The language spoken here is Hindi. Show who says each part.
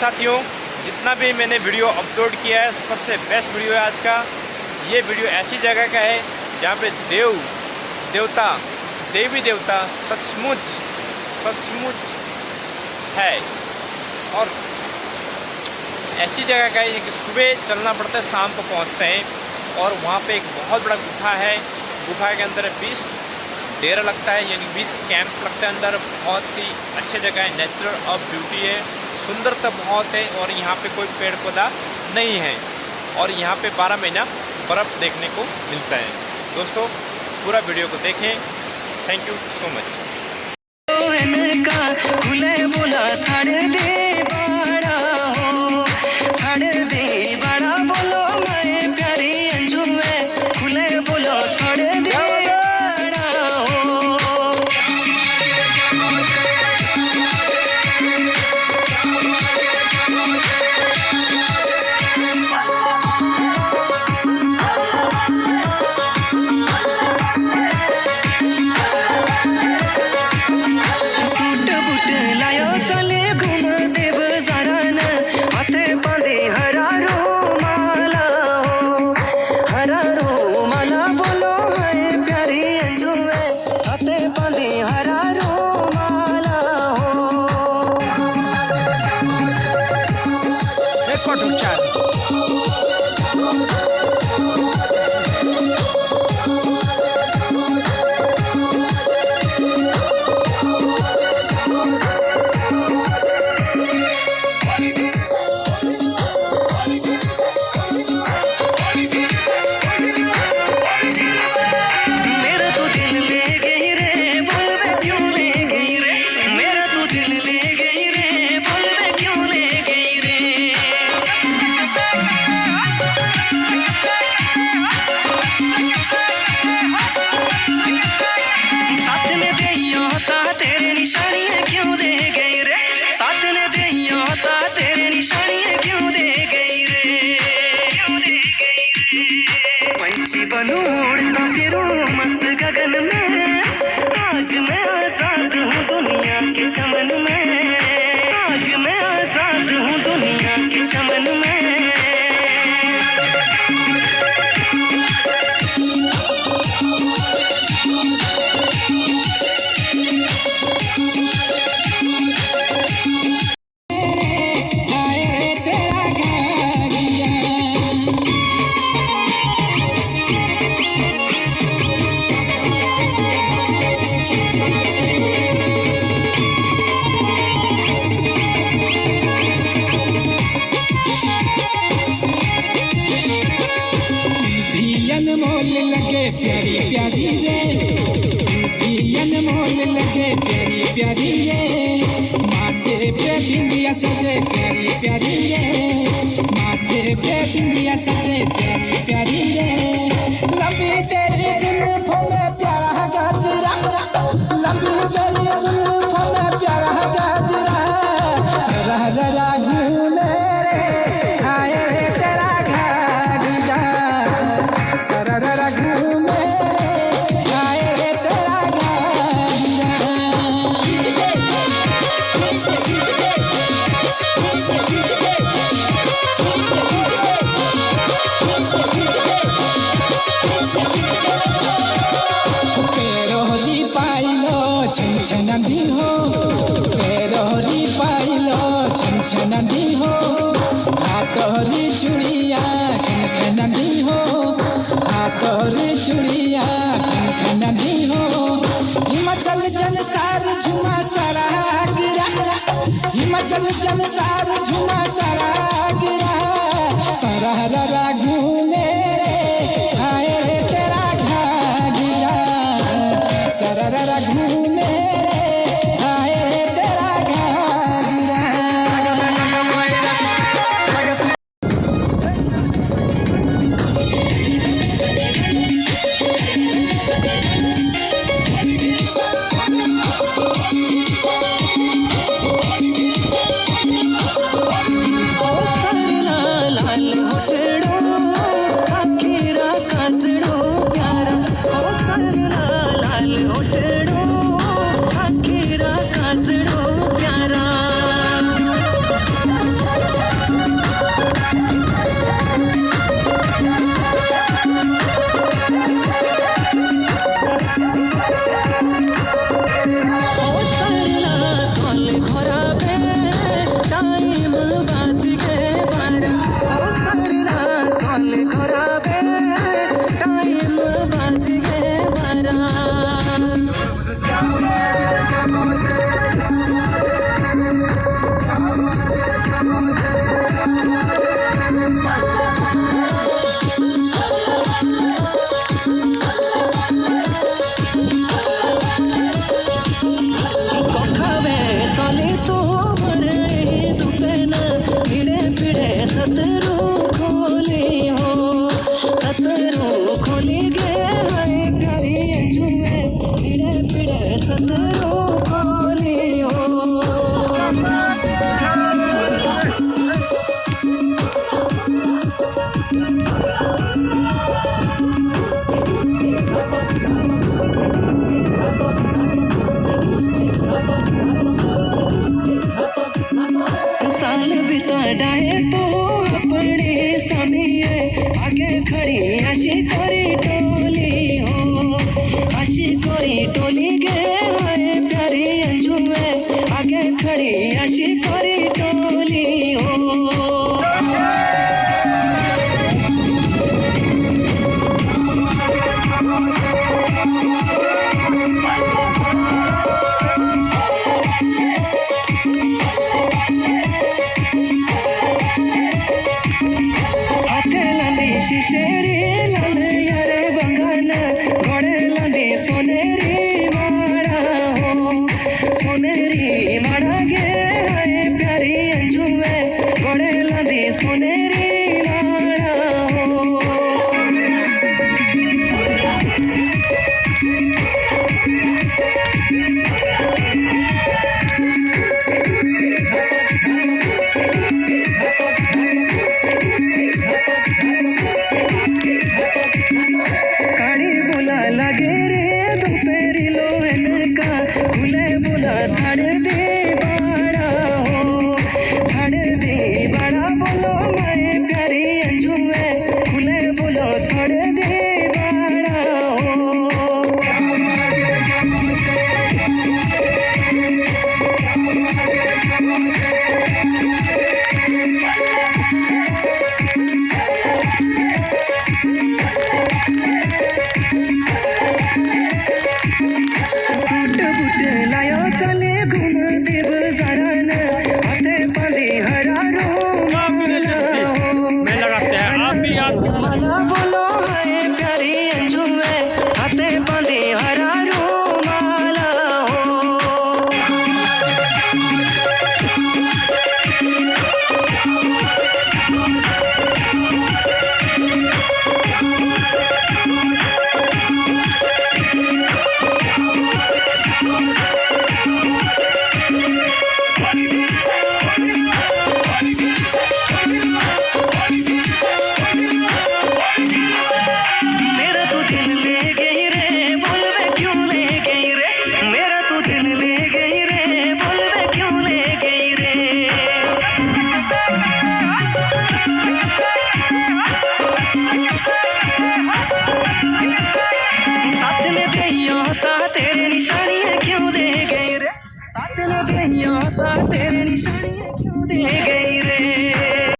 Speaker 1: साथियों, जितना भी मैंने वीडियो अपलोड किया है सबसे बेस्ट वीडियो है आज का। ये वीडियो ऐसी जगह का है जहाँ पे देवी देवता सचमुच है। और ऐसी जगह का है कि सुबह चलना पड़ता है, शाम को पहुँचते हैं। और वहाँ पे एक बहुत बड़ा गुफा है। गुफा के अंदर 20 डेरा लगता है, यानी 20 कैंप लगता है अंदर। बहुत ही अच्छी जगह है, नेचुरल और ब्यूटी है, सुंदरता बहुत है। और यहाँ पे कोई पेड़ पौधा नहीं है और यहाँ पे 12 महीना बर्फ़ देखने को मिलता है। दोस्तों पूरा वीडियो को देखें। Thank you so much.
Speaker 2: प्यारी रे, माथे पे बिंदिया सजे प्यारी प्यारी रे, माथे पे बिंदिया सजे प्यारी प्यारी रे। लंबी तेरी जुल्फों में प्यारा गजरा, लंबी तेरी जुल्फों में प्यारा गजरा, सरहरा घूमे रे आए रे तेरा घाघरा, सरहरा घूमे रे आए रे तेरा छनछनंदी हो, पेरोरी पाइलो छनछनंदी हो, हाथोरी चूड़िया खनखनंदी हो, हाथोरी चूड़िया खनखनंदी हो। हिमाचल जनसार झुमा सारा गिरा, हिमाचल जनसार झुमा सारा गिरा, सरहरा घूमे रे आए रे तेरा घाघरा, सरहरा घूमे रे आए रे तेरा घाघरा। ओ सरला लाल होठड़ा
Speaker 3: आहे तो अपने सामिये आगे खड़ी अशी कोरी टोली हो अशी कोरी टोली गे हाय प्यारी अंजू में आगे खड़ी अशी कोरी टोली हो शिशेरी लाल यारे बंगन घोड़े लांदी सोनेरी माड़ा हो सोनेरी माड़ा गे हाय प्यारी अंजू में घोड़े लांदी सोनेरी माड़ा हो लगे रे दोपहरी लोहन का खुले बोला झाड़ दे बाड़ा हो झाड़ दे बाड़ा बोलो मैं प्यारी अंजू में खुले बोलो झाड़ दे बाड़ा हो माला बोलो हाय प्यारी अंजू में हाथे बांधे हरा रूमाला हो तेरे निशानियाँ क्यों दे गई रे साथ में तेरे निशानियाँ क्यों दे गई रे